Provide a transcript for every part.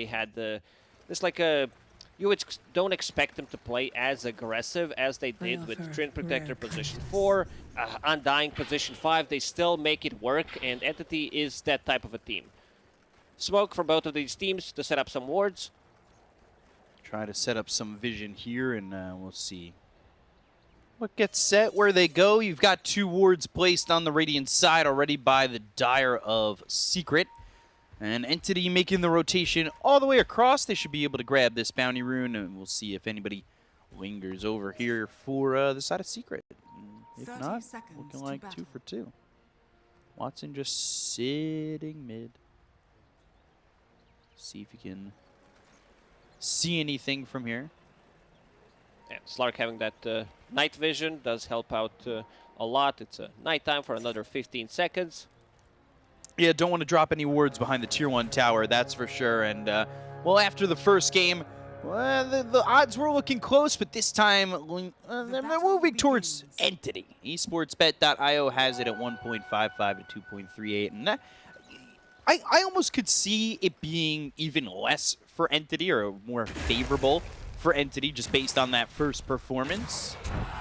they had this like a don't expect them to play as aggressive as they did with Twin Protector position 4, Undying position 5. They still make it work, and Entity is that type of a team. Smoke for both of these teams to set up some wards. Try to set up some vision here, and we'll see what gets set, where they go. You've got 2 wards placed on the Radiant side already by the Dire of Secret. And Entity making the rotation all the way across. They should be able to grab this bounty rune, and we'll see if anybody lingers over here for the side of Secret. If not, looking like 2 for 2. Watson just sitting mid. See if you can see anything from here. Yeah, Slark having that night vision does help out a lot. It's nighttime for another 15 seconds. Yeah, don't want to drop any wards behind the Tier 1 tower, that's for sure. And, well, after the first game, well, the odds were looking close, but this time they're moving towards Entity. Esportsbet.io has it at 1.55 to 2.38. And I almost could see it being even less for Entity, or more favorable for Entity, just based on that first performance.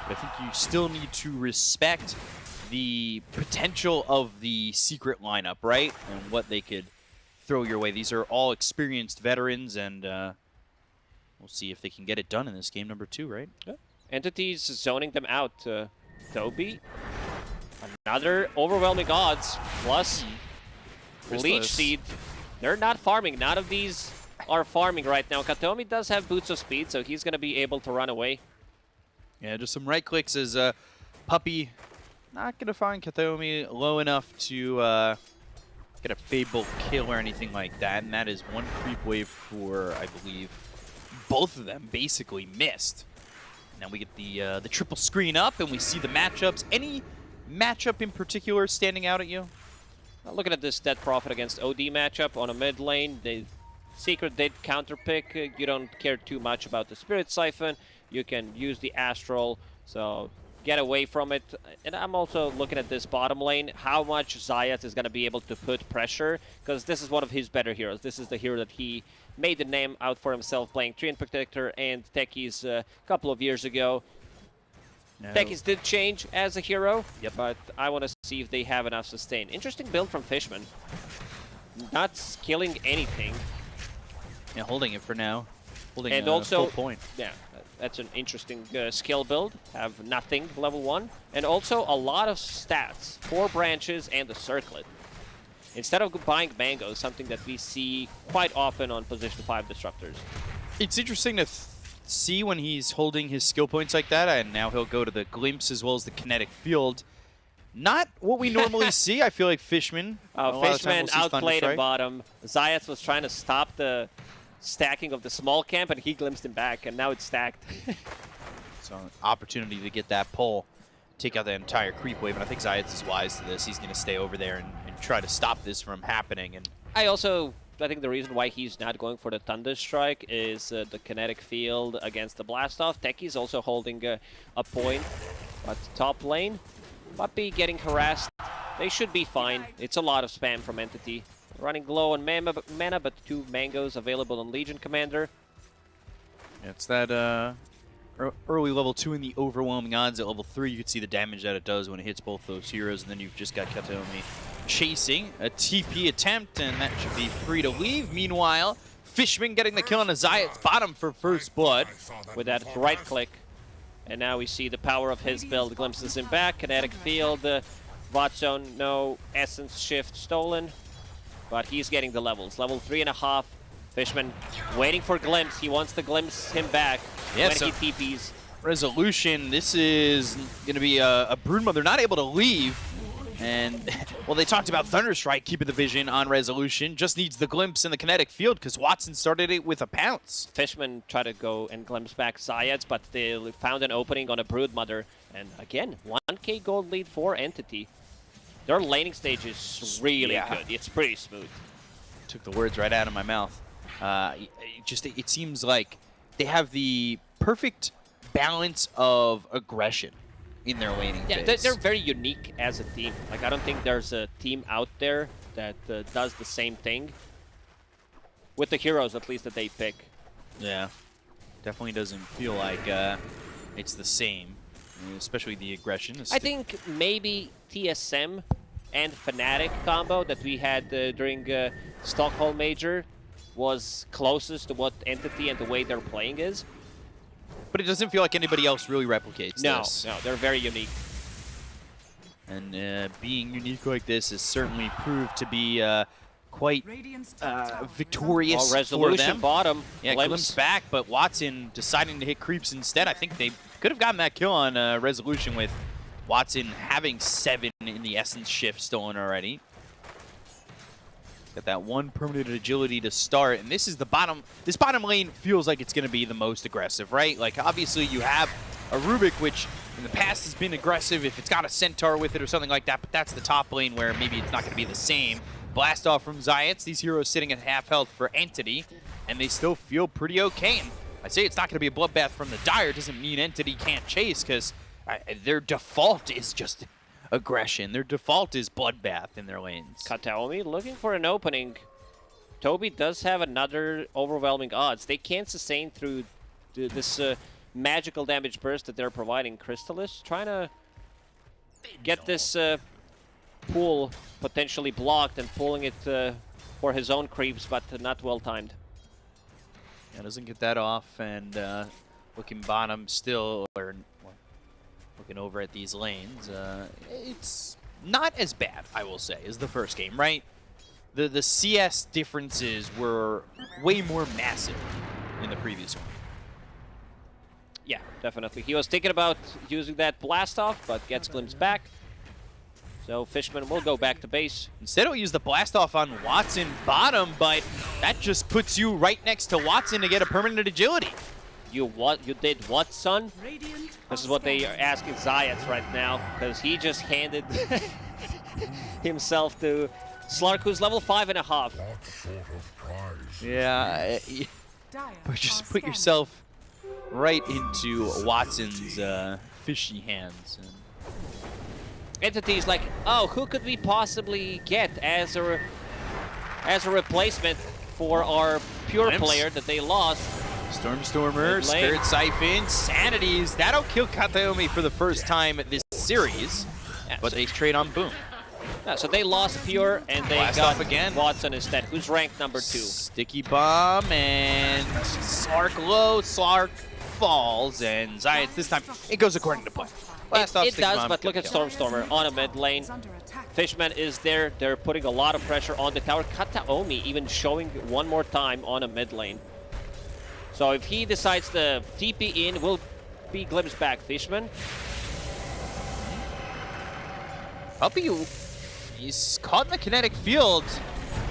But I think you still need to respect the potential of the Secret lineup, right? And what they could throw your way. These are all experienced veterans, and we'll see if they can get it done in this game number 2, right? Yeah. Entity's zoning them out. Toby, another overwhelming odds, plus Leech Seed. They're not farming. None of these are farming right now. Katomi does have Boots of Speed, so he's going to be able to run away. Yeah, just some right clicks as Puppy not going to find Katomi low enough to get a Fable kill or anything like that. And that is 1 creep wave for, I believe, both of them basically missed. Now we get the triple screen up, and we see the matchups. Any matchup in particular standing out at you? Looking at this Dead Prophet against OD matchup on a mid lane, Secret did counterpick. You don't care too much about the Spirit Siphon. You can use the Astral, so get away from it. And I'm also looking at this bottom lane, how much Zayat is going to be able to put pressure, because this is one of his better heroes. This is the hero that he made the name out for himself playing Treant Protector and Techies a couple of years ago. No. Techies did change as a hero, yep, but I want to see if they have enough sustain. Interesting build from Fishman. Not killing anything. Yeah, holding it for now. Holding and also, full point. Yeah, that's an interesting skill build. Have nothing, level 1. And also a lot of stats. 4 branches and a circlet. Instead of buying mangoes, something that we see quite often on position 5 disruptors. It's interesting to see when he's holding his skill points like that, and now he'll go to the glimpse as well as the kinetic field. Not what we normally see. I feel like Fishman. Fishman outplayed at bottom. Zayat was trying to stop the stacking of the small camp, and he glimpsed him back, and now it's stacked. So an opportunity to get that pull, take out the entire creep wave, and I think Zayat is wise to this. He's going to stay over there and try to stop this from happening. And I think the reason why he's not going for the Thunder Strike is the kinetic field against the Blastoff. Techi's also holding a point, but top lane, Puppy getting harassed. They should be fine. It's a lot of spam from Entity. Running low on mana, but 2 mangoes available on Legion Commander. It's that early level 2 in the overwhelming odds. At level 3, you can see the damage that it does when it hits both those heroes, and then you've just got Katomi chasing a TP attempt, and that should be free to leave. Meanwhile, Fishman getting the kill on Zayat's bottom for first blood with that right click. And now we see the power of his build. Glimpses him back. Kinetic field. Bot zone, no essence shift stolen. But he's getting the levels. Level 3.5. Fishman waiting for glimpse. He wants to glimpse him back when he TPs. Resolution. This is going to be a Broodmother not able to leave. And, well, they talked about Thunderstrike keeping the vision on Resolution. Just needs the glimpse in the kinetic field because Watson started it with a pounce. Fishman tried to go and glimpse back Zayat, but they found an opening on a Broodmother. And again, 1k gold lead for Entity. Their laning stage is really good. It's pretty smooth. Took the words right out of my mouth. It seems like they have the perfect balance of aggression in their laning phase. They're very unique as a team. Like, I don't think there's a team out there that does the same thing. with the heroes at least that they pick. Yeah, definitely doesn't feel like it's the same, especially the aggression. I think maybe TSM and Fnatic combo that we had during Stockholm Major was closest to what Entity and the way they're playing is. But it doesn't feel like anybody else really replicates this. No, they're very unique. And being unique like this has certainly proved to be quite victorious well, resolution for them. Bottom. Yeah, Glimpse back, but Watson deciding to hit creeps instead. I think they could have gotten that kill on Resolution with Watson having 7 in the Essence shift stolen already. Got that 1 permanent agility to start, and this is the bottom. This bottom lane feels like it's going to be the most aggressive, right? Like, obviously, you have a Rubik, which in the past has been aggressive if it's got a Centaur with it or something like that, but that's the top lane where maybe it's not going to be the same. Blast off from Zayats, these heroes sitting at half health for Entity, and they still feel pretty okay. And I say it's not going to be a bloodbath from the Dire doesn't mean Entity can't chase, because their default is just aggression. Their default is bloodbath in their lanes. Kataomi looking for an opening. Toby does have another overwhelming odds. They can't sustain through this magical damage burst that they're providing. Crystallis trying to get this pool potentially blocked and pulling it for his own creeps, but not well timed. Yeah, doesn't get that off, and looking bottom still, or looking over at these lanes, it's not as bad, I will say, as the first game, right? The CS differences were way more massive in the previous one. Yeah, definitely. He was thinking about using that blast off, but gets glimpsed back. So Fishman will go back to base. Instead, he'll use the blast off on Watson bottom, but that just puts you right next to Watson to get a permanent agility. You did what, son? This is what they are asking Zayats right now, because he just handed himself to Slark, who's level 5.5. Yeah, but just put yourself right into Watson's fishy hands. Entity's like, oh, who could we possibly get as a replacement for our pure player that they lost? Stormer, Spirit Siphon, Sanities. That'll kill Kataomi for the first time this series, yeah, but they trade on Boom. Yeah, so they lost Pure, and they Blast got off again. Watson instead, who's ranked number 2. Sticky Bomb, and Slark low, Slark falls, and Zayats this time, it goes according to plan. Blast off, it does, bomb, but look at Stormer on a mid lane. Fishman is there. They're putting a lot of pressure on the tower. Kataomi even showing one more time on a mid lane. So if he decides to TP in, will be glimpsed back. Fishman. Puppey, he's caught in the kinetic field.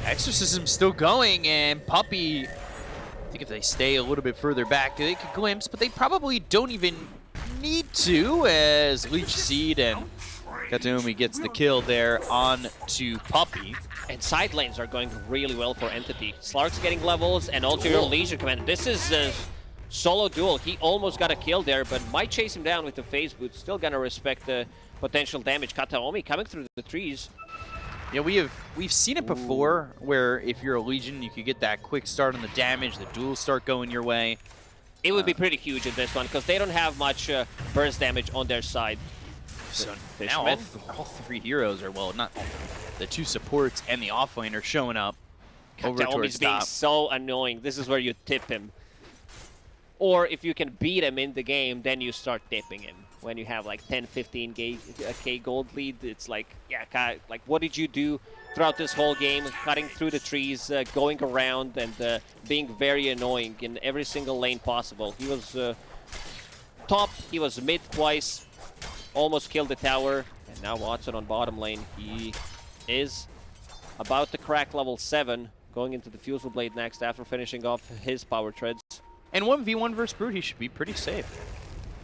Exorcism still going, and Puppey, I think if they stay a little bit further back, they could glimpse, but they probably don't even need to, as Leech Seed and Kataomi gets the kill there on to Puppey. And side lanes are going really well for Entity. Slark's getting levels, and also your Leisure Commander. This is a solo duel. He almost got a kill there, but might chase him down with the phase boot. Still gonna respect the potential damage. Kataomi coming through the trees. Yeah, we've seen it before, where if you're a Legion, you could get that quick start on the damage, the duels start going your way. It would be pretty huge in this one, because they don't have much burst damage on their side. So now all 3 heroes are, well, not all, the 2 supports and the offlane are showing up over towards top. Being so annoying. This is where you tip him. Or if you can beat him in the game, then you start tipping him. When you have like 10, 15k gold lead, it's like, yeah, like what did you do throughout this whole game? Cutting through the trees, going around, and being very annoying in every single lane possible. He was top, he was mid twice, almost killed the tower, and now Watson on bottom lane. He is about to crack level 7, going into the Fusel Blade next after finishing off his power treads. And 1v1 versus Brute, he should be pretty safe.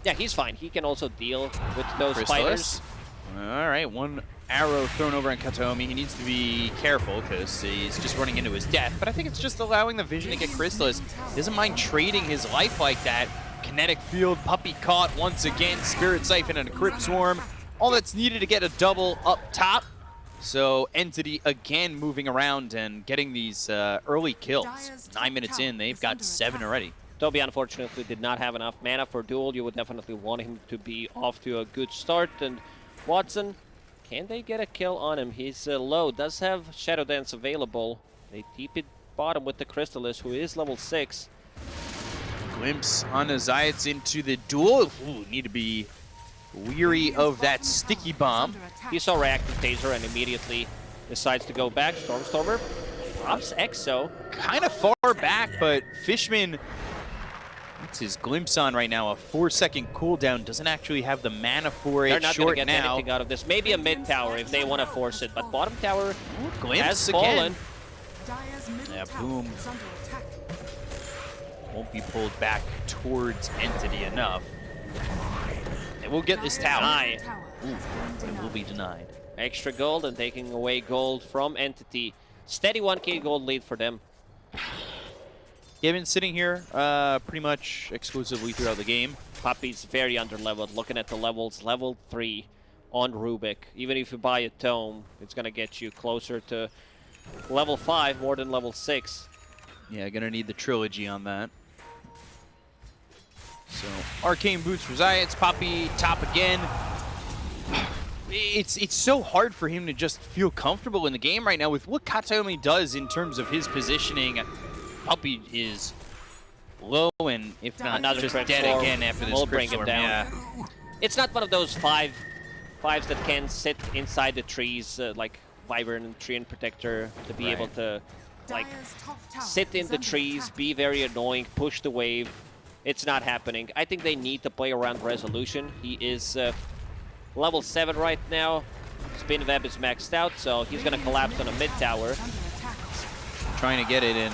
Yeah, he's fine. He can also deal with those fighters. All right, 1 arrow thrown over on Kataomi. He needs to be careful because he's just running into his death. But I think it's just allowing the vision to get Crystallis. He doesn't mind trading his life like that. Kinetic field, Puppey caught once again. Spirit Siphon and a Crypt Swarm. All that's needed to get a double up top. So Entity again moving around and getting these early kills. 9 minutes in, they've got 7 already. Toby unfortunately did not have enough mana for duel. You would definitely want him to be off to a good start. And Watson, can they get a kill on him? He's low, does have Shadow Dance available. They deep it bottom with the Crystallis, who is level 6. Glimpse on Zayats into the duel. Ooh, need to be weary of that sticky bomb. He saw reactive taser and immediately decides to go back. Stormstormer drops Exo. Kind of far back, but Fishman, what's his glimpse on right now? A 4-second cooldown. Doesn't actually have the mana for it. They're not going to get now. anything out of this. Maybe a mid tower if they want to force it, but bottom tower Glimpse has again. fallen. Yeah, boom. Won't be pulled back towards Entity enough. And we'll get this tower. Ooh, but it will be denied. Extra gold and taking away gold from Entity. Steady 1k gold lead for them. Gaimin sitting here pretty much exclusively throughout the game. Puppy's very underleveled. Looking at the levels, level 3 on Rubik. Even if you buy a tome, it's going to get you closer to level 5 more than level 6. Yeah, gonna need the trilogy on that. So, Arcane Boots for Zayats, Poppy top again. It's so hard for him to just feel comfortable in the game right now with what Kataomi does in terms of his positioning. Puppy is low, and if not, Another just Crypt dead Storm again after this will Crypt bring him Storm. down. Yeah. It's not one of those fives that can sit inside the trees like Wyvern and Treant Protector to be able to like sit in the trees, be very annoying, push the wave. It's not happening. I think they need to play around Resolution. He is level 7 right now. Spin Web is maxed out, so he's going to collapse on a mid tower. Trying to get it in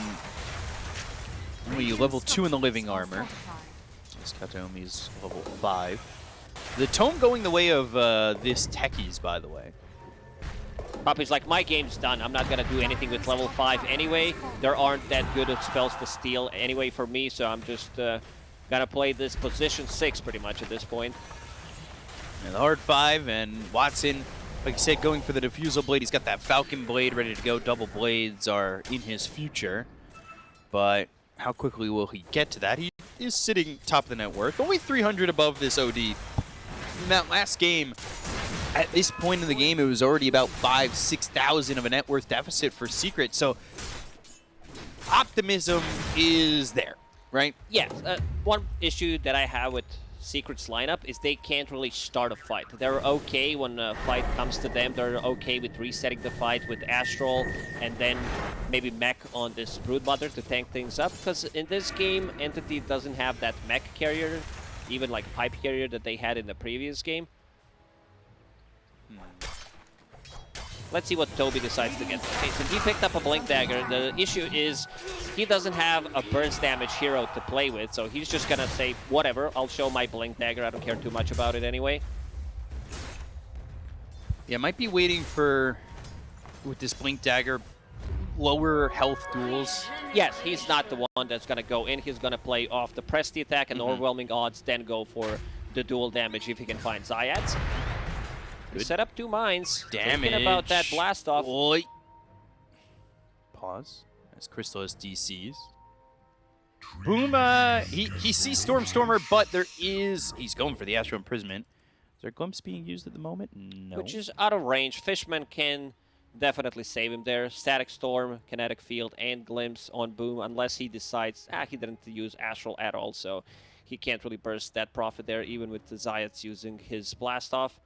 only level 2 in the living armor. This Kataomi's level 5. The tome going the way of this techies, by the way. Puppy's like, my game's done. I'm not going to do anything with level 5 anyway. There aren't that good of spells to steal anyway for me, so I'm just going to play this position 6 pretty much at this point. And the hard 5, and Watson, like I said, going for the Diffusal Blade. He's got that Falcon Blade ready to go. Double Blades are in his future. But how quickly will he get to that? He is sitting top of the net worth. Only 300 above this OD. In that last game, at this point in the game, it was already about 5,000–6,000 of a net worth deficit for Secret. So optimism is there, right? Yes. One issue that I have with Secret's lineup is they can't really start a fight. They're okay when a fight comes to them. They're okay with resetting the fight with Astral and then maybe mech on this Broodmother to tank things up. Because in this game, Entity doesn't have that mech carrier, even like pipe carrier that they had in the previous game. Let's see what Toby decides to get. Okay, so he picked up a Blink Dagger. The issue is he doesn't have a burst damage hero to play with, so he's just gonna say, whatever, I'll show my Blink Dagger. I don't care too much about it anyway. Yeah, might be waiting for, with this Blink Dagger, lower health duels. Yes, he's not the one that's gonna go in. He's gonna play off the Presty attack and overwhelming odds, then go for the dual damage if he can find Zayats. Good. Set up 2 mines. Damage. Thinking about that blast off. Oi. Pause. As Crystallis DCs. Boom. He sees Stormstormer, but he's going for the Astral Imprisonment. Is there a glimpse being used at the moment? No. Which is out of range. Fishman can definitely save him there. Static Storm, Kinetic Field, and Glimpse on Boom, unless he decides, he didn't use Astral at all, so he can't really burst that profit there, even with the Zayats using his blast off.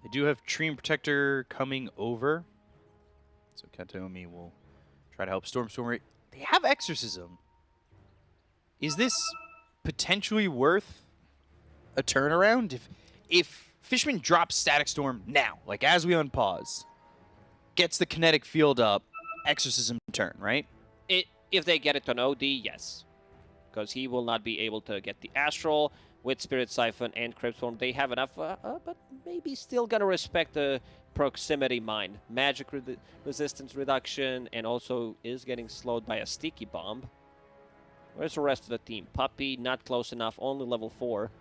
They do have Treant Protector coming over. So Kataomi will try to help Stormstormer. They have Exorcism. Is this potentially worth a turnaround? If Fishman drops Static Storm now, like as we unpause, gets the kinetic field up, Exorcism turn, right? If they get it on OD, yes. Because he will not be able to get the Astral. With Spirit Siphon and Crypt Storm, they have enough, but maybe still gonna respect the proximity mine. Magic resistance reduction, and also is getting slowed by a Sticky Bomb. Where's the rest of the team? Puppy, not close enough, only level 4.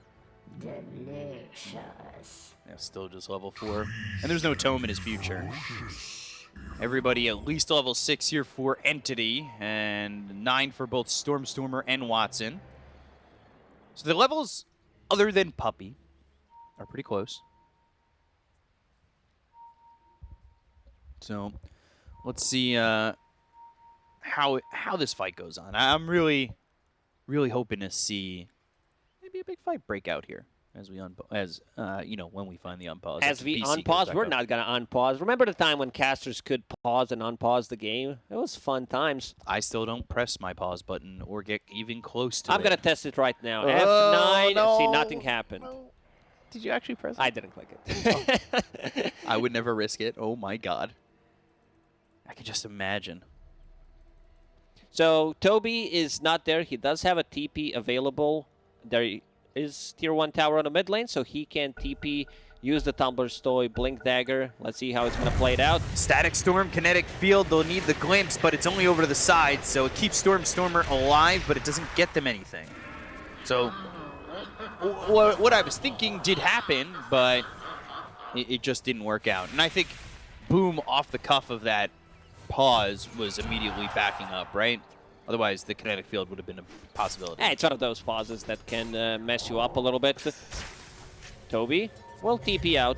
Delicious. Yeah, still just level 4. And there's no tome in his future. Everybody at least level 6 here for Entity, and 9 for both Stormstormer and Watson. So the levels, other than Puppy, are pretty close. So let's see how this fight goes on. I'm really hoping to see maybe a big fight break out here as we when we find the unpause. As we unpause, we're not going to unpause. Remember the time when casters could pause and unpause the game? It was fun times. I still don't press my pause button or get even close to it. I'm going to test it right now. Oh, F9, no. see, nothing happened. No. Did you actually press it? I didn't click it. Oh. I would never risk it. Oh my god. I can just imagine. So Toby is not there. He does have a TP available. There is tier 1 tower on the mid lane, so he can TP, use the Tumbler's Toy, Blink Dagger. Let's see how it's going to play it out. Static Storm, Kinetic Field, they'll need the Glimpse, but it's only over to the side, so it keeps Stormstormer alive, but it doesn't get them anything. So what I was thinking did happen, but it just didn't work out. And I think Boom, off the cuff of that pause, was immediately backing up, right? Otherwise, the Kinetic Field would have been a possibility. It's one of those pauses that can mess you up a little bit. Toby will TP out.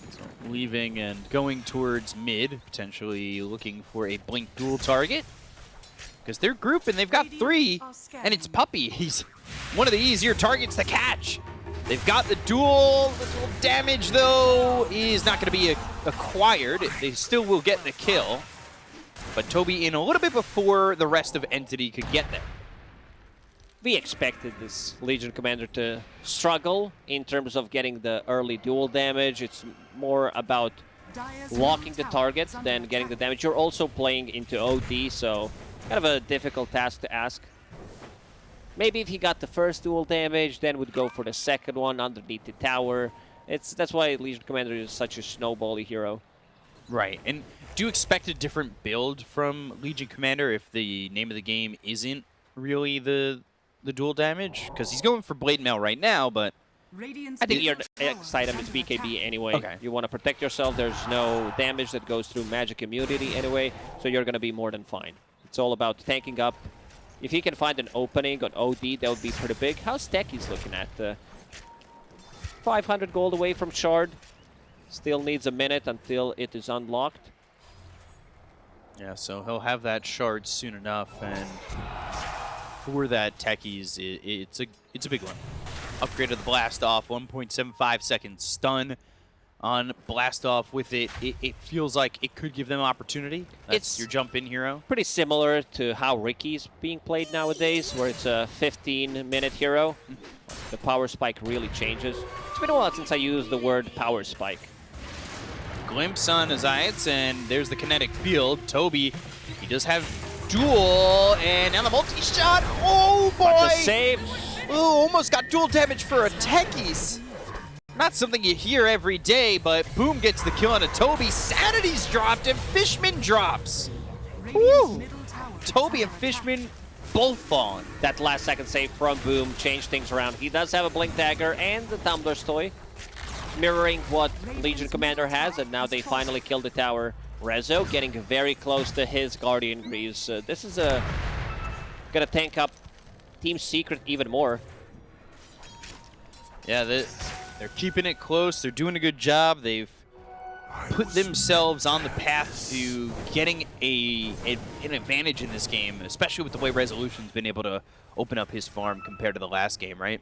So leaving and going towards mid, potentially looking for a Blink dual target. Because they're grouping, they've got 3, and it's Puppy. He's one of the easier targets to catch. They've got the dual. The dual damage, though, is not going to be acquired. They still will get the kill. But Toby in a little bit before the rest of Entity could get there. We expected this Legion Commander to struggle in terms of getting the early dual damage. It's more about locking the target than getting the damage. You're also playing into OD, so kind of a difficult task to ask. Maybe if he got the first dual damage, then would go for the second one underneath the tower. That's why Legion Commander is such a snowbally hero. Right, and do you expect a different build from Legion Commander if the name of the game isn't really the dual damage? Because he's going for Blade Mail right now, but I think your X item is BKB anyway. Okay. You want to protect yourself. There's no damage that goes through magic immunity anyway, so you're going to be more than fine. It's all about tanking up. If he can find an opening on OD, that would be pretty big. How's Techie's looking at? 500 gold away from Shard. Still needs a minute until it is unlocked. yeah, so he'll have that shard soon enough, and for that Techies, it's a big one. Upgrade of the Blast Off, 1.75 seconds stun on Blast Off with it. It feels like it could give them opportunity. That's It's your jump in hero. pretty similar to how Ricky's being played nowadays, where it's a 15-minute hero. The power spike really changes. It's been a while since I used the word power spike. Glimpse on Azayats, and there's the Kinetic Field. Toby, he does have dual, and now the multi-shot. Oh, boy! But the save. Ooh, almost got dual damage for a Techies. Not something you hear every day, but Boom gets the kill on a Toby. Sanity's dropped, and Fishman drops. Woo! Toby and Fishman both fallen. That last second save from Boom changed things around. He does have a Blink Dagger and the Tumbler's Toy, mirroring what Legion Commander has, and now they finally killed the tower. Rezo getting very close to his Guardian Greaves. This is gonna tank up Team Secret even more. Yeah, they're keeping it close. They're doing a good job. They've put themselves on the path to getting an advantage in this game, especially with the way Resolution's been able to open up his farm compared to the last game, right?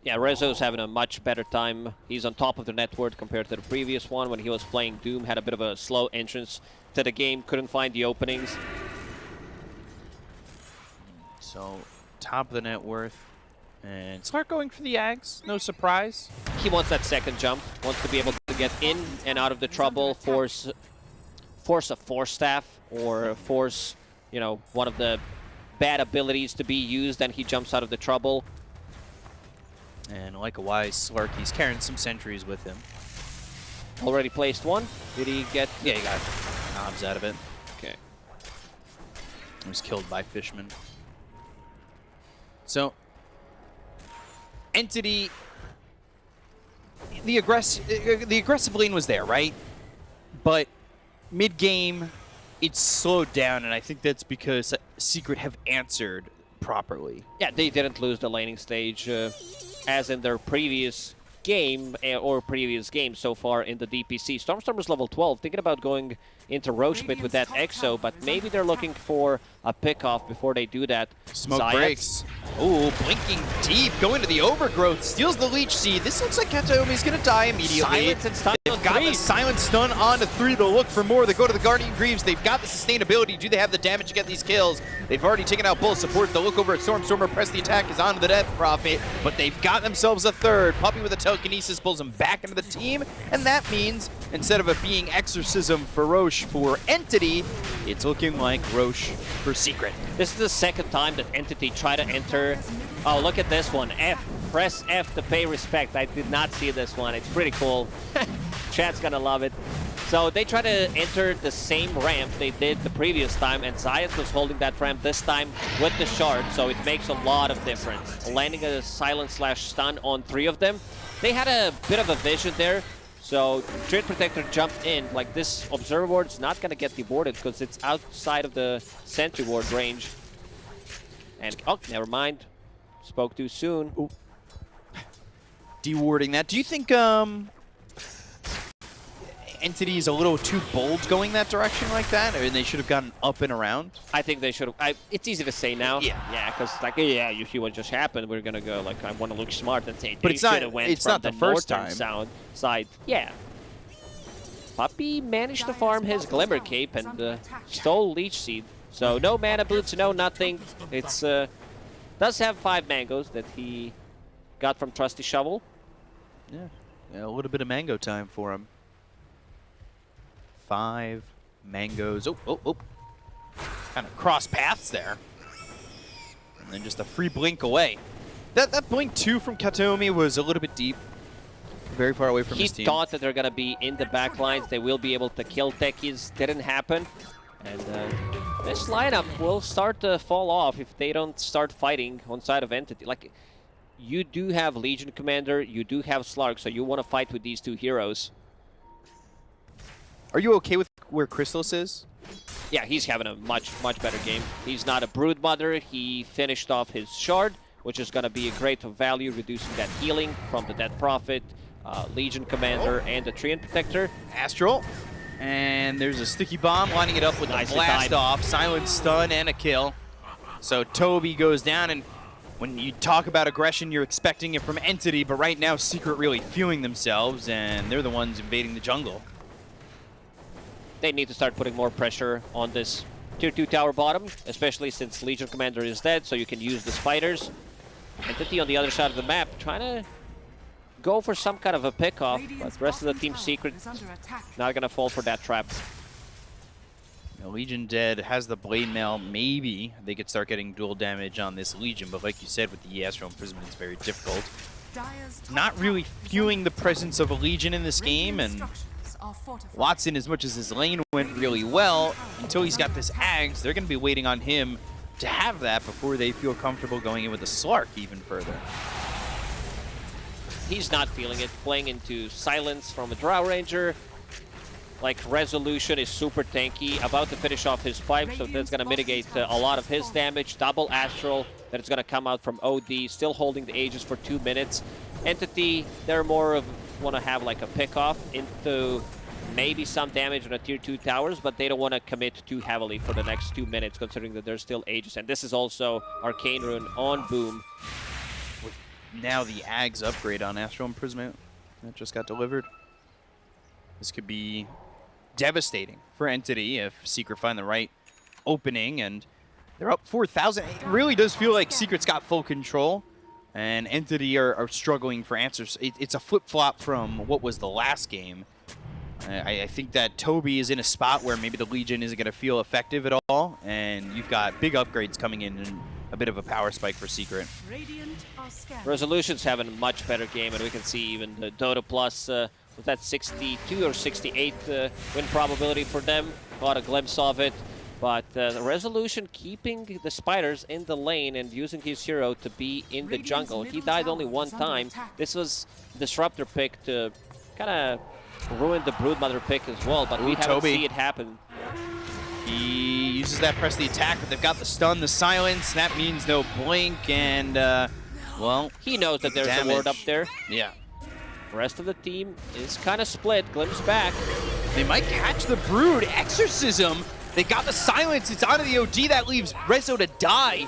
Yeah, Rezo's having a much better time. He's on top of the network compared to the previous one when he was playing Doom. Had a bit of a slow entrance to the game, couldn't find the openings. So, top of the net worth. And start going for the Ags, no surprise. He wants that second jump, wants to be able to get in and out of the trouble, force a Force Staff, or force, one of the bad abilities to be used, and he jumps out of the trouble. And like a wise Slark, he's carrying some sentries with him. Already placed one. Did he get... Yeah, he got knobs out of it. Okay. He was killed by Fishman. So, Entity, the aggressive lane was there, right? But mid-game, it's slowed down, and I think that's because Secret have answered properly. Yeah, they didn't lose the laning stage as in their previous game or previous game so far in the DPC. Stormstormer's level 12, thinking about going into Roche Pit with that Exo, but maybe they're looking for a pick-off before they do that. Smoke Zayat. breaks. Ooh, blinking deep, going to the overgrowth, steals the leech seed. This looks like Kataomi's gonna die immediately. Silence and stun They've on got 3. the silent stun on to 3. They'll look for more. They go to the Guardian Greaves. They've got the sustainability. Do they have the damage to get these kills? They've already taken out both supports. They'll look over at Stormstormer, press the attack, is onto the Death Prophet, but they've got themselves a third. Puppey with a telekinesis pulls them back into the team, and that means instead of it being Exorcism for Roche for Entity, it's looking like Roche for Secret. This is the second time that Entity tried to enter. Oh, look at this one. F. Press F to pay respect. I did not see this one. It's pretty cool. Chat's gonna love it. So they try to enter the same ramp they did the previous time, and Zayat was holding that ramp this time with the shard, so it makes a lot of difference. Landing a silent/stun on 3 of them. They had a bit of a vision there, so Treant Protector jumped in. Like, this Observer Ward's not gonna get deboarded because it's outside of the Sentry Ward range. And, oh, never mind. Spoke too soon. Ooh. Dewarding that. Do you think Entity is a little too bold going that direction like that, or they should have gotten up and around? I think they should have. It's easy to say now. Yeah. Yeah, because, like, yeah, you see what just happened. We're going to go, like, I want to look smart and say, but it's not, it's not the first northern time. Side. Yeah. Puppey managed to farm his Glimmer Cape and stole Leech Seed. So no mana boots, no nothing. It's does have 5 mangoes that he got from Trusty Shovel. Yeah, a little bit of mango time for him. 5 mangoes. Oh. Kind of cross paths there. And then just a free blink away. That blink 2 from Kataomi was a little bit deep. Very far away from his team. He thought that they're going to be in the back lines. They will be able to kill techies. Didn't happen. And this lineup will start to fall off if they don't start fighting on side of Entity. Like, you do have Legion Commander, you do have Slark, so you want to fight with these 2 heroes. Are you okay with where Chrysalis is? Yeah, he's having a much better game. He's not a Brood Mother. He finished off his Shard, which is going to be a great value, reducing that healing from the Death Prophet, Legion Commander, and the Treant Protector. Astral. And there's a sticky bomb, lining it up with a blast off, silent stun, and a kill. So Toby goes down, and when you talk about aggression, you're expecting it from Entity, but right now Secret really feeling themselves, and they're the ones invading the jungle. They need to start putting more pressure on this Tier 2 tower bottom, especially since Legion Commander is dead, so you can use the spiders. Entity on the other side of the map, trying to go for some kind of a pick-off, but the rest of the team Secret not going to fall for that trap. Legion dead, has the Blade Mail. Maybe they could start getting dual damage on this Legion, but like you said, with the Astral Imprisonment, it's very difficult. Not really feeling the presence of a Legion in this game, and Watson, as much as his lane went really well, until he's got this Ags, they're going to be waiting on him to have that before they feel comfortable going in with a Slark even further. He's not feeling it, playing into Silence from a Drow Ranger. Like, Resolution is super tanky, about to finish off his pipe, so that's going to mitigate a lot of his damage. Double Astral that is going to come out from OD, still holding the Aegis for 2 minutes. Entity, they're more of, want to have like a pick-off into maybe some damage on the Tier 2 towers, but they don't want to commit too heavily for the next 2 minutes, considering that there's still Aegis. And this is also Arcane Rune on Boom. With now the Ags upgrade on Astral Imprisonment that just got delivered. This could be devastating for Entity if Secret find the right opening, and they're up 4,000. It really does feel like Secret's got full control, and Entity are struggling for answers. It's a flip-flop from what was the last game. I think that Toby is in a spot where maybe the Legion isn't going to feel effective at all, and you've got big upgrades coming in and a bit of a power spike for Secret. Resolution's having a much better game, and we can see even the Dota Plus with that 62 or 68 win probability for them. Got a glimpse of it. But Resolution keeping the spiders in the lane and using his hero to be in the jungle. He died only one time. This was Disruptor pick to kind of ruin the Broodmother pick as well, but we haven't seen it happen. He uses that press the attack, but they've got the stun, the silence. That means no blink, and, well... He knows that there's a ward up there. Yeah. The rest of the team is kind of split. Glimpse back. They might catch the Brood. Exorcism. They got the silence. It's onto the OD. That leaves Rezo to die.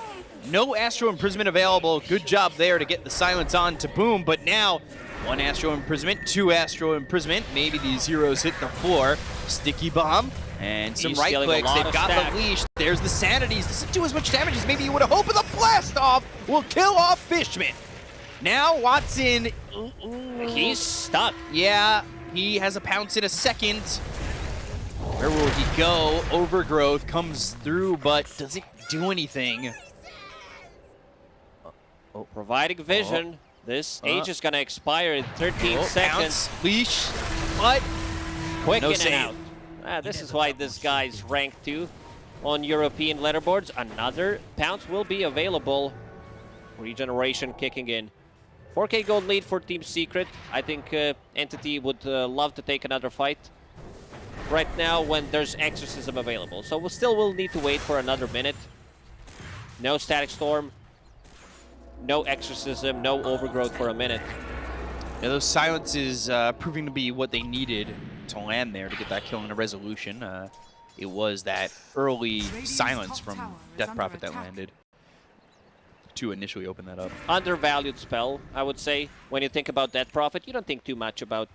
No Astral Imprisonment available. Good job there to get the silence on to Boom. But now, 1 Astral Imprisonment, 2 Astral Imprisonment. Maybe these heroes hit the floor. Sticky Bomb and some right clicks. They've got the leash. There's the Sanities. Doesn't do as much damage as maybe you would have hoped. The Blast Off will kill off Fishman. Now Watson. He's stuck. Yeah, he has a pounce in a second. Where will he go? Overgrowth comes through, but doesn't do anything. Providing vision. This age is going to expire in 13 seconds. Pounce, leash, but quick no in save. and out. This is why this guy's ranked 2 on European leaderboards. Another pounce will be available. Regeneration kicking in. 4K gold lead for Team Secret. I think Entity would love to take another fight right now when there's Exorcism available. So we still will need to wait for another minute. No Static Storm, no Exorcism, no Overgrowth for a minute. Yeah, those silences proving to be what they needed to land there to get that kill in a Resolution. It was that early silence from Death Prophet that landed to initially open that up. Undervalued spell, I would say. When you think about Death Prophet, you don't think too much about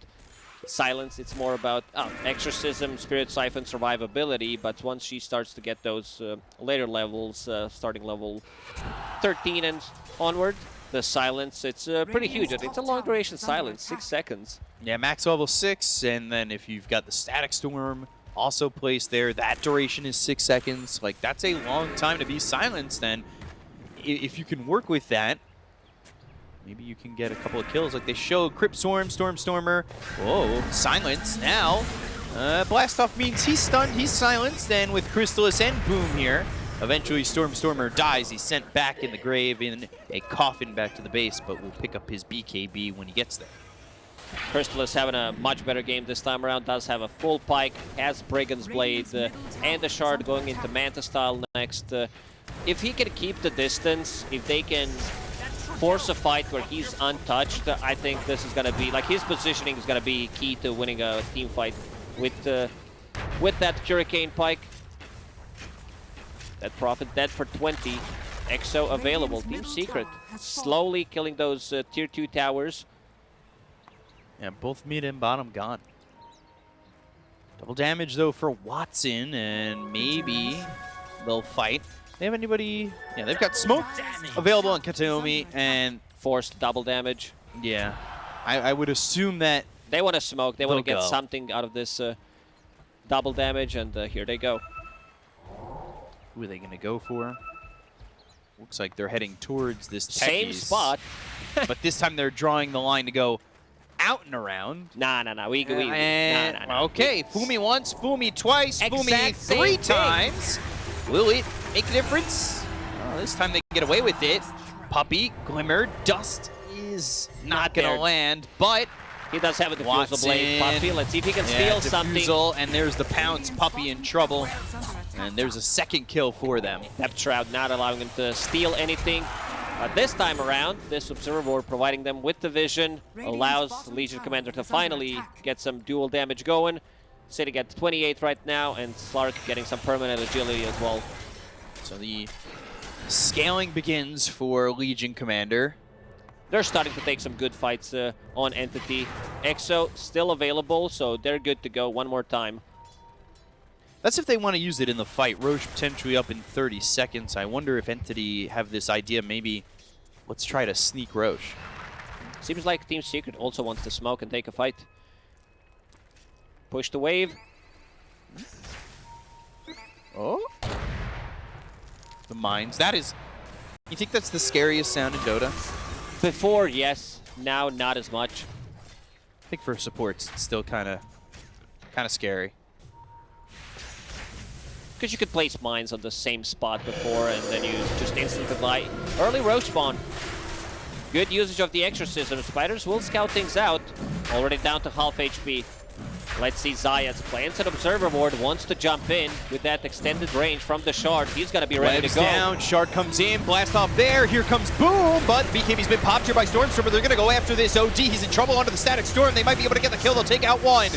silence. It's more about Exorcism, Spirit Siphon, survivability. But once she starts to get those later levels, starting level 13 and onward, the silence, it's pretty huge. It's a long duration silence, 6 seconds. Yeah, max level 6, and then if you've got the Static Storm also placed there, that duration is 6 seconds. Like, that's a long time to be silenced, and if you can work with that, maybe you can get a couple of kills like they showed. Crypt Storm, Stormer. Whoa, silence now. Blast Off means he's stunned, he's silenced, and with Crystallis and Boom here, eventually Stormer dies. He's sent back in the grave in a coffin back to the base, but will pick up his BKB when he gets there. Crystallis having a much better game this time around, does have a full pike, has Brigand's Blade, and the Shard going into Manta style next. If he can keep the distance, if they can force a fight where he's untouched, I think this is going to be, like, his positioning is going to be key to winning a team fight with that Hurricane Pike. That Prophet dead for 20. Exo available. Team Secret slowly killing those tier 2 towers. Yeah, both mid and bottom gone. Double damage, though, for Watson, and maybe they'll fight. They have anybody? Yeah, they've got Smoke available on Kataomi, and forced double damage. Yeah, I would assume that they want to smoke. They want to get something out of this double damage, and here they go. Who are they going to go for? Looks like they're heading towards this same spot, but this time they're drawing the line to go out and around. Nah. Okay, fool me once, fool me twice, fool me 3 times. Will it make a difference? Oh, this time they get away with it. Puppy, Glimmer, Dust is not going to land, but he does have a Diffusal Blade. Puppy, let's see if he can steal something. And there's the pounce. Puppy in trouble. And there's a second kill for them. Depth Shroud not allowing him to steal anything. This time around, this Observer Board providing them with the vision, allows Legion Commander to finally get some dual damage going. Sitting at 28 right now, and Slark getting some permanent agility as well. So the scaling begins for Legion Commander. They're starting to take some good fights on Entity. Exo still available, so they're good to go one more time. That's if they want to use it in the fight. Roche potentially up in 30 seconds. I wonder if Entity have this idea, maybe let's try to sneak Roche. Seems like Team Secret also wants to smoke and take a fight. Push the wave. Oh. The mines. That is... You think that's the scariest sound in Dota? Before, yes. Now, not as much. I think for supports, it's still kind of scary. Because you could place mines on the same spot before, and then you just instantly fly. Early Roche spawn. Good usage of the Exorcism. Spiders will scout things out. Already down to half HP. Let's see Zayats plants an Observer Ward, wants to jump in with that extended range from the Shard. He's going to be ready Webs to go. down, Shard comes in, blast off there, here comes Boom, but BKB's been popped here by Stormtrooper. They're going to go after this OD. He's in trouble under the Static Storm. They might be able to get the kill. They'll take out one.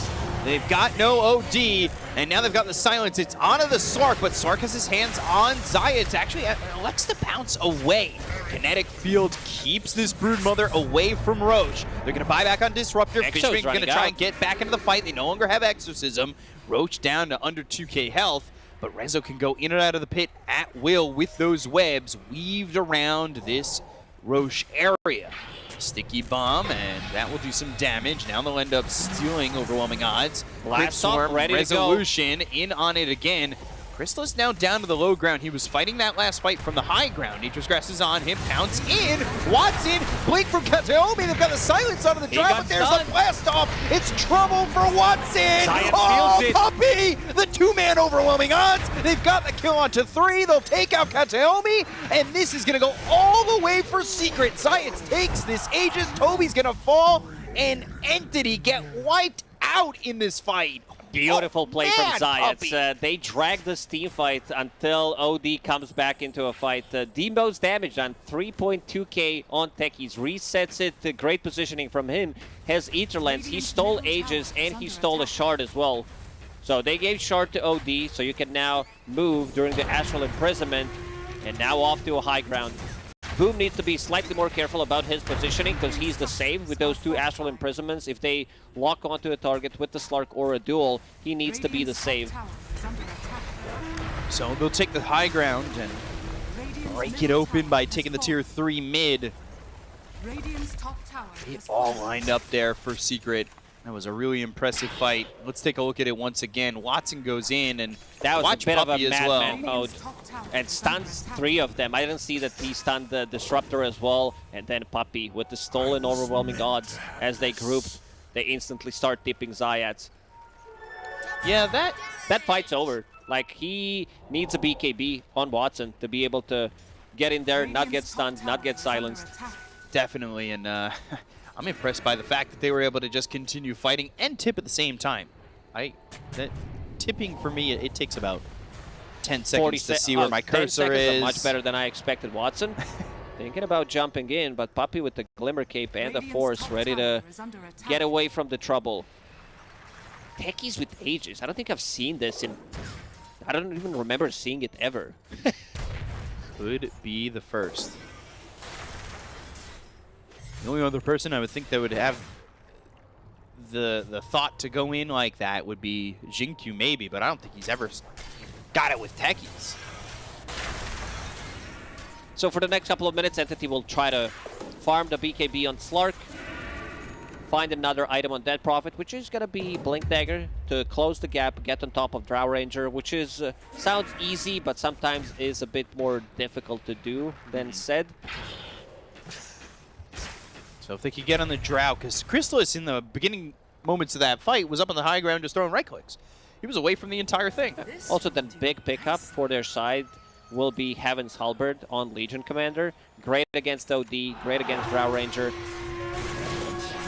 They've got no OD, and now they've got the silence. It's onto the Slark, but Slark has his hands on Zayats. Actually, elects to bounce away. Kinetic Field keeps this Broodmother away from Roche. They're going to buy back on Disruptor. Fishwing going to try and get back into the fight. They no longer have Exorcism. Roche down to under 2k health, but Rezo can go in and out of the pit at will with those webs weaved around this Roche area. Sticky Bomb, and that will do some damage. Now they'll end up stealing Overwhelming Odds. Blast off, ready Resolution to go. In on it again. Crystallis now down to the low ground. He was fighting that last fight from the high ground. Nitrous Grass is on him. Pounce in. Watson. Blink from Kataomi. They've got the silence out of the drive, but there's a blast off. It's trouble for Watson. Oh, Puppy! The two-man Overwhelming Odds. They've got the kill onto 3. They'll take out Kataomi, and this is going to go all the way for Secret. Zayats takes this Aegis. Toby's going to fall, and Entity get wiped out in this fight. Beautiful play from Zayats. They drag this team fight until OD comes back into a fight. The most damage on 3.2k on Techies. Resets it. Great positioning from him. Has Ether Lens. He stole Aegis and he stole a Shard as well. So they gave Shard to OD, so you can now move during the Astral Imprisonment. And now off to a high ground. Boom needs to be slightly more careful about his positioning because he's the save with those 2 Astral Imprisonments. If they lock onto a target with the Slark or a duel, he needs to be the save. So they'll take the high ground and break it open by taking the tier 3 mid. They all lined up there for Secret. That was a really impressive fight. Let's take a look at it once again. Watson goes in, and that was watch a bit Puppy of a as well. madman mode. And stuns 3 of them. I didn't see that he stunned the Disruptor as well. And then Puppy with the stolen Overwhelming Odds. As they grouped, they instantly start dipping Zayats. Yeah, that fight's over. Like, he needs a BKB on Watson to be able to get in there, not get stunned, not get silenced. Definitely, and I'm impressed by the fact that they were able to just continue fighting and tip at the same time. That tipping for me, it takes about 10 seconds to see where my cursor is. Much better than I expected. Watson thinking about jumping in, but Puppy with the Glimmer Cape and the Force ready to get away from the trouble. Techies with Aegis. I don't think I've seen this in... I don't even remember seeing it ever. Could be the first. The only other person I would think that would have the thought to go in like that would be Jinkyu maybe, but I don't think he's ever got it with Techies. So for the next couple of minutes, Entity will try to farm the BKB on Slark, find another item on Dead Prophet, which is going to be Blink Dagger to close the gap, get on top of Drow Ranger, which is sounds easy, but sometimes is a bit more difficult to do than said. So if they could get on the Drow, because Crystallis in the beginning moments of that fight was up on the high ground just throwing right clicks. He was away from the entire thing. Also, the big pickup for their side will be Heaven's Halberd on Legion Commander. Great against OD, great against Drow Ranger.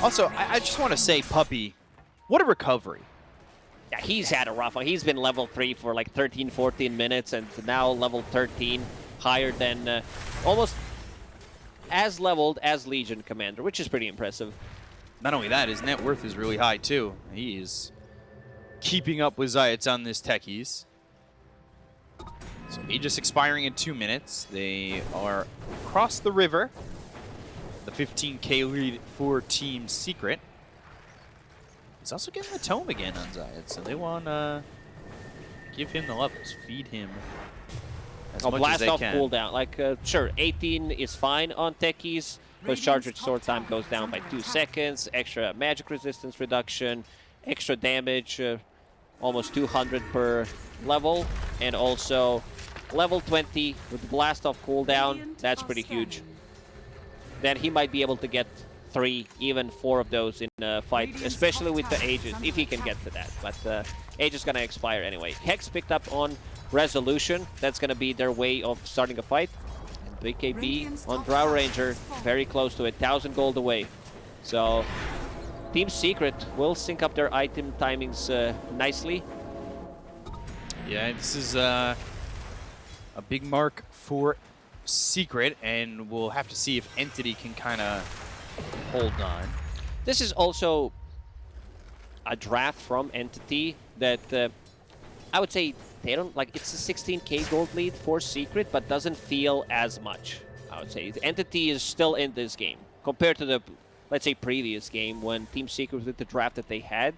Also, I just want to say, Puppy, what a recovery. Yeah, he's had a rough one. He's been level 3 for like 13, 14 minutes, and now level 13, higher than almost as leveled as Legion Commander, which is pretty impressive. Not only that, his net worth is really high too. He is keeping up with Zayats on this Techies. So Aegis expiring in 2 minutes. They are across the river. The 15k lead for Team Secret. He's also getting the tome again on Zayats, so they want to give him the levels, feed him as much as they can. Blast off cooldown. Like, sure, 18 is fine on Techies, but charge sword time goes down by 2 seconds, extra magic resistance reduction, extra damage, almost 200 per level, and also level 20 with blast off cooldown. That's pretty huge. Then he might be able to get 3, even 4 of those in a fight, especially with the Aegis, if he can get to that. But Aegis is going to expire anyway. Hex picked up on Resolution. That's going to be their way of starting a fight. And BKB on Drow Ranger, very close to it, 1,000 gold away. So Team Secret will sync up their item timings nicely. Yeah, this is a big mark for Secret, and we'll have to see if Entity can kind of hold on. This is also a draft from Entity that I would say they don't like. It's a 16k gold lead for Secret, but doesn't feel as much. I would say the Entity is still in this game compared to the, let's say, previous game when Team Secret with the draft that they had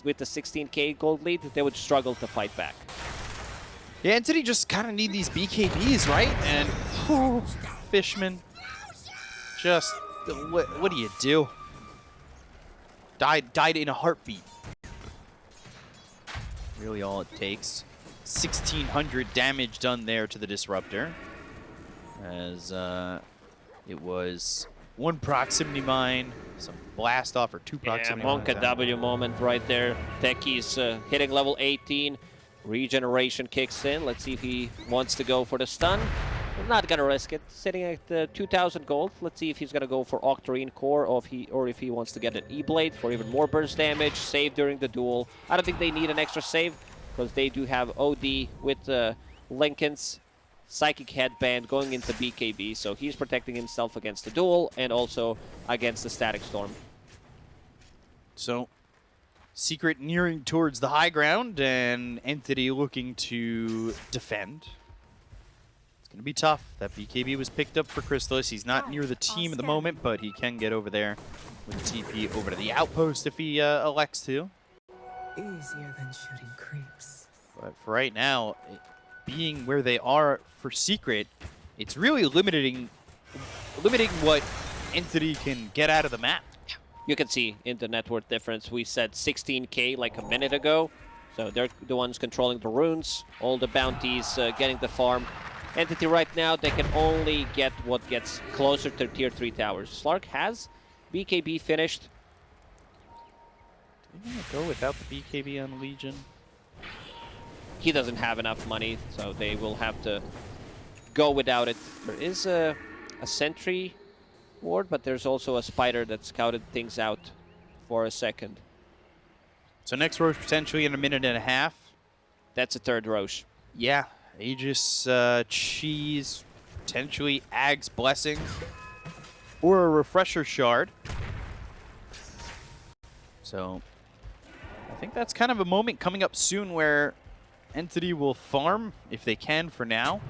with the 16k gold lead, they would struggle to fight back. Yeah, Entity just kind of need these BKBs, right? And Fishman, just what do you do? Died in a heartbeat. Really, all it takes. 1,600 damage done there to the Disruptor, as it was 1 proximity mine, some blast off, or 2 proximity mines. Monka W moment right there. Techie's hitting level 18. Regeneration kicks in. Let's see if he wants to go for the stun. He's not gonna risk it. Sitting at 2,000 gold. Let's see if he's gonna go for Octarine Core, or if he wants to get an E-Blade for even more burst damage. Save during the duel. I don't think they need an extra save because they do have OD with Lincoln's Psychic Headband going into BKB, so he's protecting himself against the duel and also against the Static Storm. So, Secret nearing towards the high ground, and Entity looking to defend. It's going to be tough. That BKB was picked up for Crystallis. He's not near the team at the moment, but he can get over there with the TP over to the outpost if he elects to. Easier than shooting creeps. But for right now, being where they are for Secret, it's really limiting what Entity can get out of the map. You can see in the net worth difference, we said 16k like a minute ago. So they're the ones controlling the runes, all the bounties, getting the farm. Entity right now, they can only get what gets closer to tier 3 towers. Slark has BKB finished. Do you want to go without the BKB on Legion? He doesn't have enough money, so they will have to go without it. There is a sentry ward, but there's also a spider that scouted things out for a second. So next Roche potentially in a minute and a half. That's a third Roche. Yeah, Aegis, Cheese, potentially Ag's Blessing, or a Refresher Shard. So I think that's kind of a moment coming up soon where Entity will farm, if they can for now,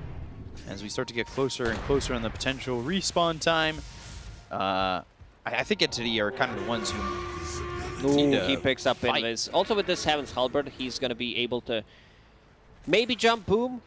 as we start to get closer and closer on the potential respawn time. I think Entity are kind of the ones who need to he picks up fight. Invis. Also with this Heaven's Halberd, he's going to be able to maybe jump Boom,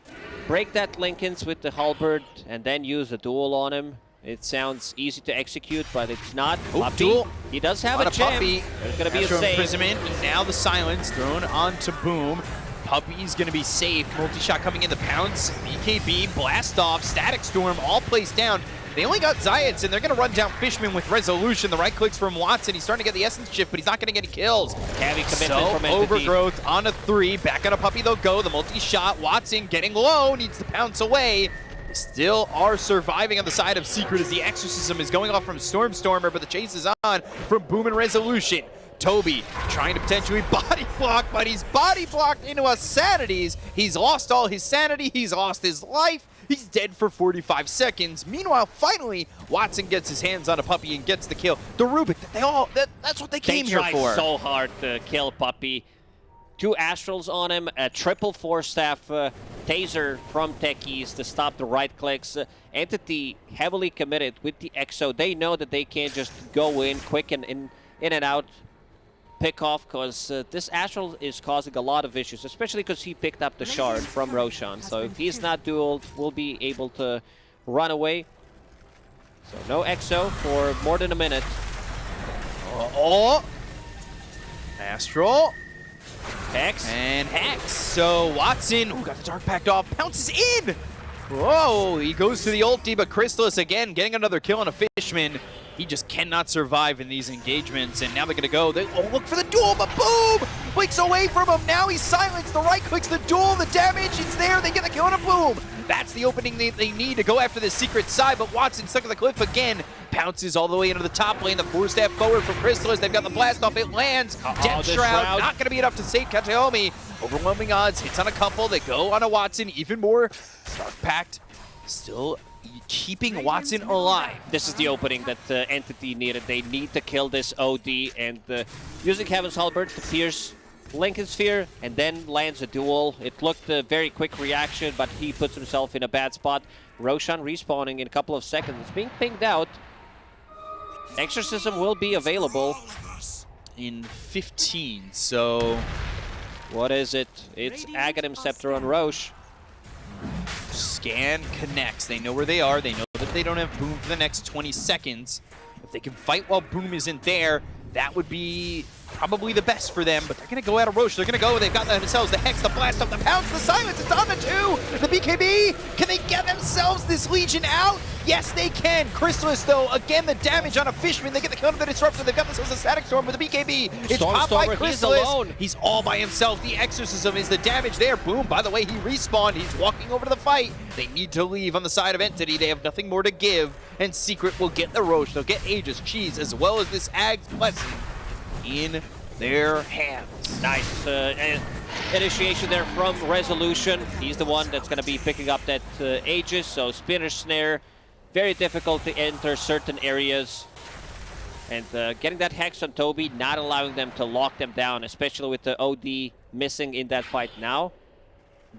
break that Lincoln's with the Halberd, and then use the duel on him. It sounds easy to execute, but it's not. Puppy, duel. he does have a gem. Puppy. There's going to be a Astro save. Imprisonment, and now the silence thrown onto Boom. Puppy's going to be safe. Multi-shot coming in the pounce. BKB, blast off, Static Storm, all placed down. They only got Zayats, and they're going to run down Fishman with Resolution. The right clicks from Watson. He's starting to get the Essence shift, but he's not going to get any kills. Heavy commitment So, from Entity. Overgrowth on a 3. Back on a Puppy they'll go. The multi-shot. Watson getting low. Needs to pounce away. They still are surviving on the side of Secret as the Exorcism is going off from Stormer, but the chase is on from Boom and Resolution. Toby trying to potentially body block, but he's body blocked into a Sanities. He's lost all his sanity. He's lost his life. He's dead for 45 seconds. Meanwhile, finally, Watson gets his hands on a Puppy and gets the kill. The Rubik, that's what they came here for. They tried so hard to kill Puppy. 2 Astrals on him, a triple 4-staff taser from Techies to stop the right clicks. Entity heavily committed with the Exo. They know that they can't just go in quick and in and out. Pick off, because this Astral is causing a lot of issues, especially because he picked up the shard from Roshan. So if he's not dueled, we'll be able to run away. So no Exo for more than a minute. Astral. Hex. And Hex. So Watson, who got the Dark Pact off, pounces in. Whoa, he goes to the ulti, but Crystallis again getting another kill on a Fishman. He just cannot survive in these engagements, and now they're gonna go. They look for the duel, but boom! Blinks away from him. Now he's silenced. The right clicks the duel. The damage is there. They get the kill and a boom. That's the opening they need to go after the secret side, but Watson stuck at the cliff again. Pounces all the way into the top lane. The four-step forward for Crystallis. They've got the blast off. It lands. Death Shroud. Not going to be enough to save Kataomi. Overwhelming odds. Hits on a couple. They go on a Watson. Even more. Dark Pact still keeping Watson alive. This is the opening that Entity needed. They need to kill this OD, and using Heaven's Halberd to pierce Lincoln Sphere and then lands a duel. It looked a very quick reaction, but he puts himself in a bad spot. Roshan respawning in a couple of seconds. It's being pinged out. Exorcism will be available in 15, so what is it? It's Aghanim Scepter on Roche. Scan connects. They know where they are. They know that they don't have Boom for the next 20 seconds. If they can fight while Boom isn't there, that would be probably the best for them, but they're going to go out of Roche. They're going to go. They've got themselves the Hex, the Blast Off, the Pounce, the Silence. It's on the 2. The BKB. Can they get themselves this Legion out? Yes, they can. Crystallis, though, again, the damage on a Fishman. They get the kill to the Disruptor. They've got themselves a Static Storm with the BKB. It's popped by Crystallis. He's alone. He's all by himself. The Exorcism is the damage there. Boom. By the way, he respawned. He's walking over to the fight. They need to leave on the side of Entity. They have nothing more to give, and Secret will get the Roche. They'll get Aegis, Cheese, as well as this Ag's Blessing in their hands. Nice initiation there from Resolution. He's the one that's going to be picking up that Aegis, so Spinner Snare, very difficult to enter certain areas. And getting that Hex on Toby, not allowing them to lock them down, especially with the OD missing in that fight now.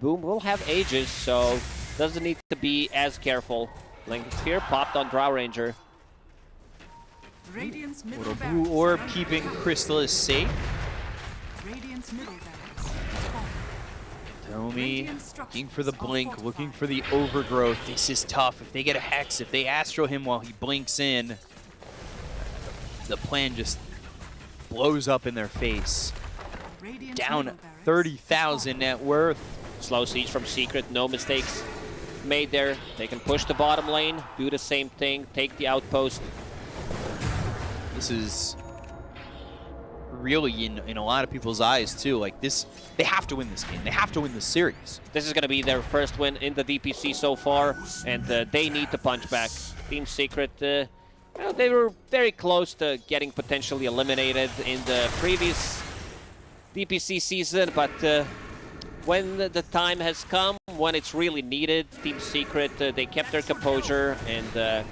Boom will have Aegis, so doesn't need to be as careful. Lincoln Sphere popped on Drow Ranger. Little blue orb keeping Crystallis safe. Tomi looking for the blink, looking for the overgrowth. This is tough. If they get a Hex, if they Astro him while he blinks in, the plan just blows up in their face. Down 30,000 net worth. Slow siege from Secret, no mistakes made there. They can push the bottom lane, do the same thing, take the outpost. This is really in a lot of people's eyes too. Like this, they have to win this game. They have to win this series. This is going to be their first win in the DPC so far, and they need to punch back. Team Secret, well, they were very close to getting potentially eliminated in the previous DPC season, but when the time has come, when it's really needed, Team Secret, they kept their composure, and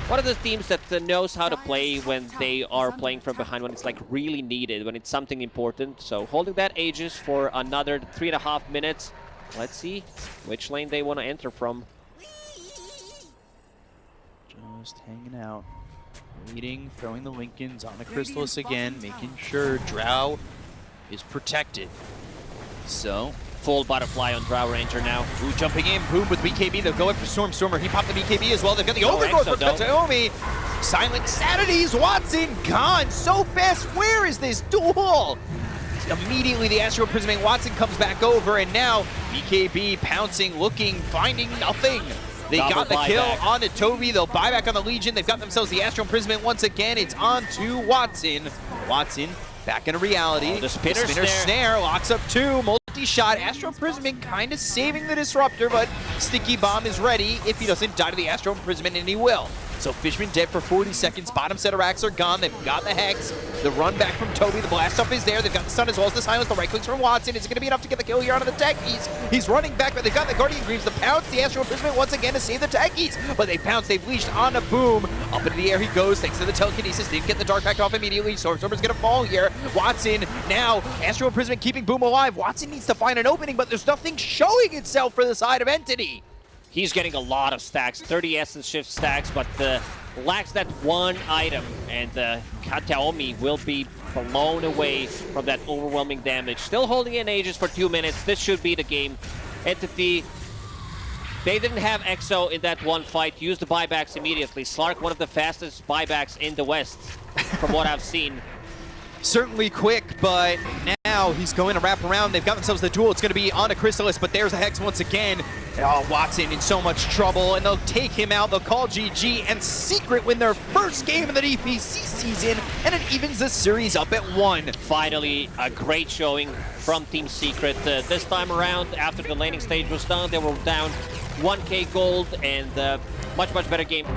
one of the teams that knows how to play when they are playing from behind, when it's like really needed, when it's something important. So holding that Aegis for another 3.5 minutes. Let's see which lane they want to enter from. Just hanging out, waiting, throwing the Lincolns on the Crystallis again, making sure Drow is protected. So Full butterfly on Drow Ranger now. Ooh, jumping in, Boom with BKB. They'll go after Stormer. He popped the BKB as well. They've got the overgrowth for Kataomi. Silent Sanities. Watson gone so fast. Where is this duel? Immediately the Astral Prisming Watson comes back over, and now BKB pouncing, looking, finding nothing. They got the kill onto Toby. They'll buy back on the Legion. They've got themselves the Astral Prisming once again. It's on to Watson. Watson back into reality. The spinner snare locks up 2. Multi-shot. Astral Prisming kind of saving the Disruptor, but Sticky Bomb is ready. If he doesn't die to the Astral Prisming, and he will. So Fishman dead for 40 seconds. Bottom set of racks are gone. They've got the Hex. The run back from Toby. The blast off is there. They've got the stun as well as the silence. The right clicks from Watson. Is it going to be enough to get the kill here onto the Techies? He's running back, but they've got the Guardian Greaves. The pounce. The Astral Prisming once again to save the Techies. But they pounce. They've leashed on a Boom. Up into the air he goes thanks to the telekinesis. Didn't get the Dark Pact off immediately. Storm's going to fall here. Watson now. Astral Prisming keeping Boom alive. Watson needs to find an opening, but there's nothing showing itself for the side of Entity. He's getting a lot of stacks, 30 Essence Shift stacks, but lacks that one item, and Kataomi will be blown away from that overwhelming damage. Still holding in Aegis for 2 minutes. This should be the game. Entity, they didn't have Exo in that one fight. Used the buybacks immediately. Slark, one of the fastest buybacks in the West, from what I've seen. Certainly quick, but Now he's going to wrap around. They've got themselves the duel. It's going to be on a Chrysalis, but there's a Hex once again. Oh, Watson in so much trouble, and they'll take him out. They'll call GG, and Secret win their first game of the DPC season, and it evens the series up at 1. Finally, a great showing from Team Secret. This time around, after the laning stage was done, they were down 1k gold and much better game.